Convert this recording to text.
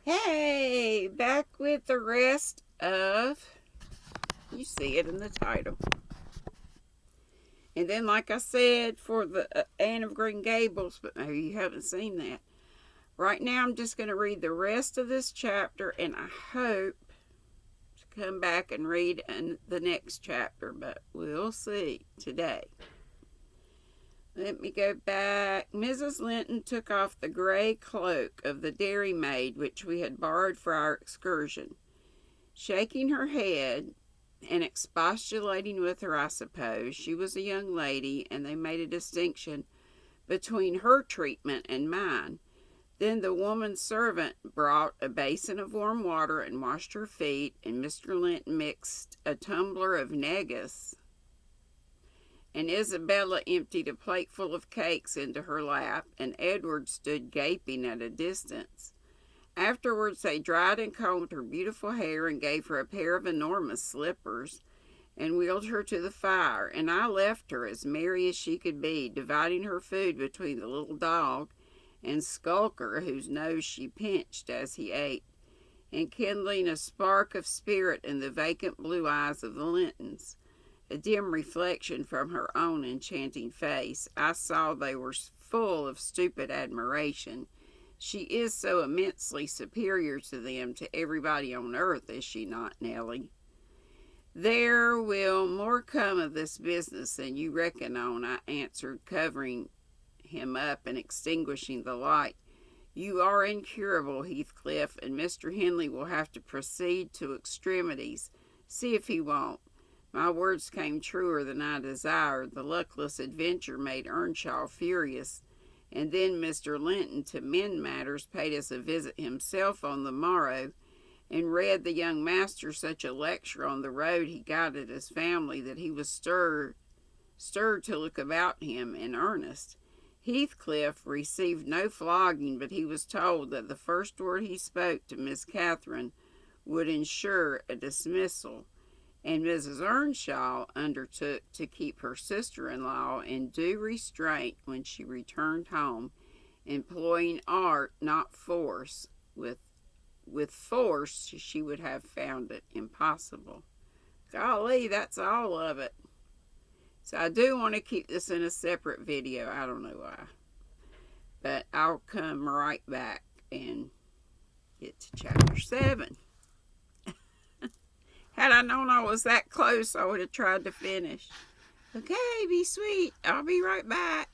Hey, back with the rest of, you see it in the title. And then, like I said, for the Anne of Green Gables, but maybe you haven't seen that. Right now, I'm just going to read the rest of this chapter, and I hope to come back and read the next chapter, but we'll see today. Let me go back. Mrs. Linton took off the gray cloak of the dairymaid which we had borrowed for our excursion. Shaking her head and expostulating with her, I suppose, she was a young lady, and they made a distinction between her treatment and mine. Then the woman servant brought a basin of warm water and washed her feet, and Mr. Linton mixed a tumbler of negus, and Isabella emptied a plateful of cakes into her lap, and Edward stood gaping at a distance. Afterwards they dried and combed her beautiful hair and gave her a pair of enormous slippers, and wheeled her to the fire, and I left her as merry as she could be, dividing her food between the little dog and Skulker, whose nose she pinched as he ate, and kindling a spark of spirit in the vacant blue eyes of the Lintons. A dim reflection from her own enchanting face. I saw they were full of stupid admiration. She is so immensely superior to them, to everybody on earth, is she not, Nellie? There will more come of this business than you reckon on, I answered, covering him up and extinguishing the light. You are incurable, Heathcliff, and Mr. Henley will have to proceed to extremities. See if he won't. My words came truer than I desired. The luckless adventure made Earnshaw furious, and then Mr. Linton, to mend matters, paid us a visit himself on the morrow, and read the young master such a lecture on the road he guided his family that he was stirred to look about him in earnest. Heathcliff received no flogging, but he was told that the first word he spoke to Miss Catherine would ensure a dismissal, and Mrs. Earnshaw undertook to keep her sister-in-law in due restraint when she returned home, employing art, not force. With force, she would have found it impossible. Golly, that's all of it. So I do want to keep this in a separate video. I don't know why. But I'll come right back and get to chapter 7. Had I known I was that close, I would have tried to finish. Okay, be sweet. I'll be right back.